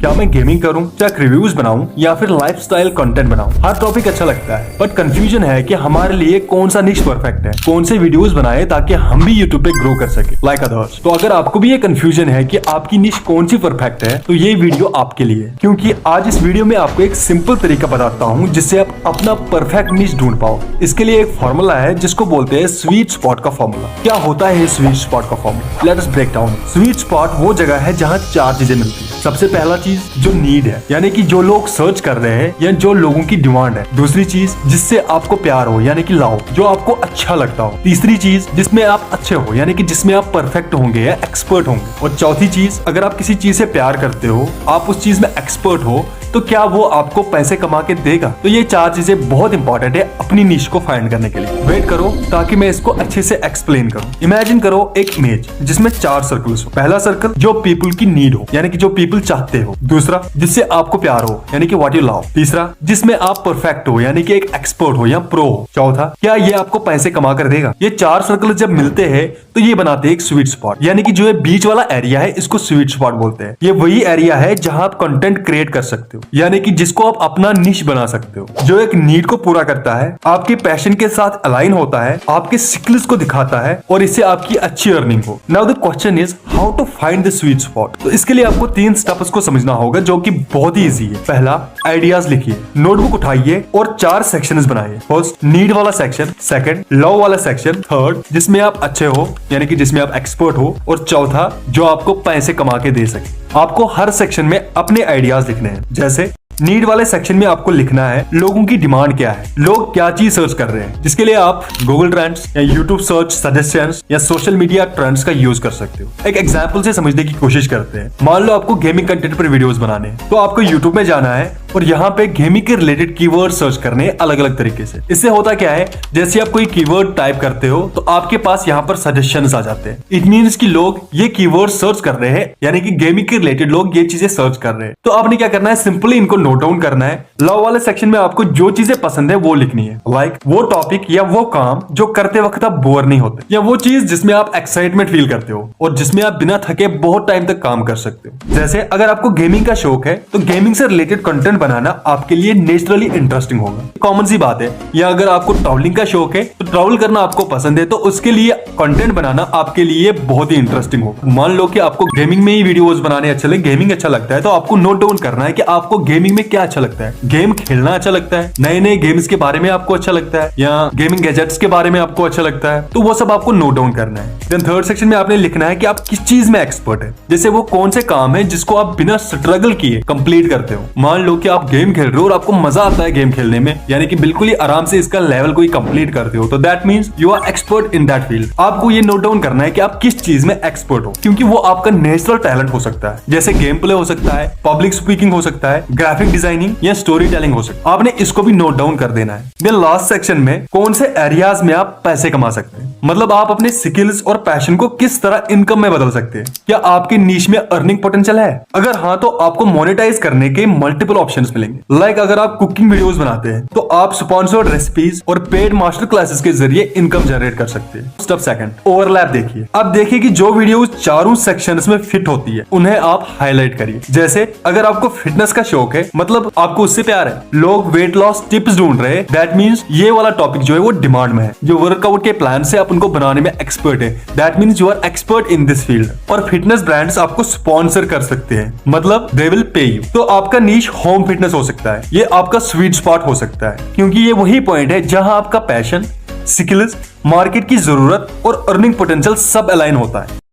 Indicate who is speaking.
Speaker 1: क्या मैं गेमिंग करूं, क्या रिव्यूज बनाऊं या फिर लाइफस्टाइल कंटेंट बनाऊं। हर टॉपिक अच्छा लगता है बट कंफ्यूजन है कि हमारे लिए कौन सा निश परफेक्ट है, कौन से वीडियोस बनाए ताकि हम भी यूट्यूब पे ग्रो कर सके लाइक अदर्स। तो अगर आपको भी ये कंफ्यूजन है कि आपकी निश कौन सी परफेक्ट है तो ये वीडियो आपके लिए, क्योंकि आज इस वीडियो में आपको एक सिंपल तरीका बताता हूँ जिससे आप अपना परफेक्ट निश ढूंढ पाओ। इसके लिए एक फॉर्मूला है जिसको बोलते हैं स्वीट स्पॉट का फॉर्मूला। क्या होता है स्वीट स्पॉट का formula? Let us break down. Sweet spot वो जगह है जहाँ चार चीजें मिलती है। सबसे पहला चीज जो नीड है, यानी कि जो लोग सर्च कर रहे हैं या जो लोगों की डिमांड है। दूसरी चीज जिससे आपको प्यार हो, यानी कि लव, जो आपको अच्छा लगता हो। तीसरी चीज जिसमें आप अच्छे हो, यानी कि जिसमें आप परफेक्ट होंगे या एक्सपर्ट होंगे। और चौथी चीज, अगर आप किसी चीज से प्यार करते हो, आप उस चीज में एक्सपर्ट हो, तो क्या वो आपको पैसे कमा के देगा? तो ये चार चीजें बहुत इंपॉर्टेंट है अपनी निश को फाइंड करने के लिए। वेट करो ताकि मैं इसको अच्छे से एक्सप्लेन करूं। इमेजिन करो एक इमेज जिसमें चार सर्कल्स हो। पहला सर्कल जो पीपल की नीड हो, यानी कि जो पीपल चाहते हो। दूसरा जिससे आपको प्यार हो, यानी कि व्हाट यू लव। तीसरा जिसमें आप परफेक्ट हो, यानी कि एक एक्सपर्ट हो या प्रो हो। चौथा क्या ये आपको पैसे कमा कर देगा? ये चार सर्कल जब मिलते हैं तो ये बनाते हैं एक स्वीट स्पॉट, यानी कि जो ये बीच वाला एरिया है इसको स्वीट स्पॉट बोलते हैं। ये वही एरिया है जहां आप कंटेंट क्रिएट कर सकते हो, यानी कि जिसको आप अपना निश बना सकते हो, जो एक नीड को पूरा करता है, आपके पैशन के साथ अलाइन होता है, आपके स्किल्स को दिखाता है और इससे आपकी अच्छी अर्निंग हो। Now the question is how to find the sweet spot. तो इसके लिए आपको तीन स्टेप्स को समझना होगा जो कि बहुत ही इजी है। पहला, आइडियाज लिखिए, नोटबुक उठाइए और चार सेक्शंस बनाइए। फर्स्ट नीड वाला सेक्शन, सेकंड लव वाला सेक्शन, थर्ड जिसमें आप अच्छे हो, यानी कि जिसमें आप एक्सपर्ट हो, और चौथा जो आपको पैसे कमा के दे सके। आपको हर सेक्शन में अपने आइडियाज लिखने हैं। जैसे नीड वाले सेक्शन में आपको लिखना है लोगों की डिमांड क्या है, लोग क्या चीज सर्च कर रहे हैं, जिसके लिए आप गूगल ट्रेंड्स या यूट्यूब सर्च सजेशंस या सोशल मीडिया ट्रेंड्स का यूज कर सकते हो। एक एग्जांपल से समझने की कोशिश करते हैं। मान लो आपको गेमिंग कंटेंट पर वीडियोस बनाने हैं, तो आपको यूट्यूब में जाना है और यहाँ पे गेमिंग के रिलेटेड कीवर्ड सर्च करने अलग अलग तरीके से। इससे होता क्या है, जैसे आप कोई कीवर्ड टाइप करते हो तो आपके पास यहाँ पर सजेशंस आ जाते हैं। इट मींस कि लोग ये कीवर्ड सर्च कर रहे हैं, यानी कि गेमिंग के रिलेटेड लोग ये चीजें सर्च कर रहे हैं। तो आपने क्या करना है, सिंपली इनको नोट डाउन करना है। लव वाले सेक्शन में आपको जो चीजें पसंद है वो लिखनी है, लाइक वो टॉपिक या वो काम जो करते वक्त आप बोर नहीं होते, या वो चीज जिसमें आप एक्साइटमेंट फील करते हो और जिसमें आप बिना थके बहुत टाइम तक काम कर सकते हो। जैसे अगर आपको गेमिंग का शौक है तो गेमिंग से रिलेटेड कंटेंट बनाना आपके लिए नेचुरली इंटरेस्टिंग होगा, कॉमन सी बात है। या अगर आपको ट्रैवलिंग का शौक है तो ट्रैवल करना आपको पसंद है तो उसके लिए कंटेंट बनाना आपके लिए बहुत ही इंटरेस्टिंग होगा। मान लो कि आपको गेमिंग में ही वीडियोस बनाने अच्छे लगे, गेमिंग अच्छा लगता है, तो आपको नोट डाउन करना है कि आपको गेमिंग में क्या अच्छा लगता है। गेम खेलना अच्छा लगता है, नए नए गेम्स के बारे में आपको अच्छा लगता है, या गेमिंग गैजेट्स के बारे में आपको अच्छा लगता है, तो वो सब आपको नोट डाउन करना है। देन थर्ड सेक्शन में आपने लिखना है कि आप किस चीज में एक्सपर्ट है, जैसे वो कौन से काम है जिसको आप बिना स्ट्रगल किए कंप्लीट करते हो। मान लो कि आप गेम खेल रहे हो और आपको मजा आता है गेम खेलने में, यानी कि बिल्कुल ही आराम से इसका लेवल कोई कंप्लीट करते हो, तो that means you are expert in that field. आपको ये नोट डाउन करना है कि आप किस चीज में एक्सपर्ट हो, क्योंकि वो आपका नेचुरल टैलेंट हो सकता है, जैसे गेम प्ले हो सकता है, पब्लिक स्पीकिंग हो सकता है, ग्राफिक डिजाइनिंग या स्टोरी टेलिंग हो सकता है। आपने इसको भी नोट डाउन कर देना है। देन लास्ट सेक्शन में कौन से एरियाज में आप पैसे कमा सकते हैं, मतलब आप अपने स्किल्स और पैशन को किस तरह इनकम में बदल सकते हैं। क्या आपकी नीश में अर्निंग पोटेंशियल है? अगर हाँ तो आपको मोनेटाइज करने के मल्टीपल ऑप्शंस मिलेंगे। लाइक अगर आप कुकिंग वीडियोस बनाते हैं तो आप स्पॉन्सर्ड रेसिपीज और पेड मास्टर क्लासेस के जरिए इनकम जनरेट कर सकते हैं। स्टेप सेकंड, ओवरलैप देखिए। अब देखिए कि जो वीडियोस चारों सेक्शंस में फिट होती है उन्हें आप हाईलाइट करिए। जैसे अगर आपको फिटनेस का शौक है, मतलब आपको उससे प्यार है, लोग वेट लॉस टिप्स ढूंढ रहे हैं, दैट मींस ये वाला टॉपिक जो है वो डिमांड में है। जो वर्कआउट के प्लान से आप उनको बनाने में एक्सपर्ट है, that means you are expert in this field. और फिटनेस ब्रांड्स आपको स्पॉन्सर कर सकते हैं, मतलब दे विल पे यू। तो आपका नीश होम फिटनेस हो सकता है, ये आपका स्वीट स्पॉट हो सकता है, क्योंकि ये वही पॉइंट है जहां आपका पैशन, स्किल्स, मार्केट की जरूरत और अर्निंग पोटेंशियल सब अलाइन होता है।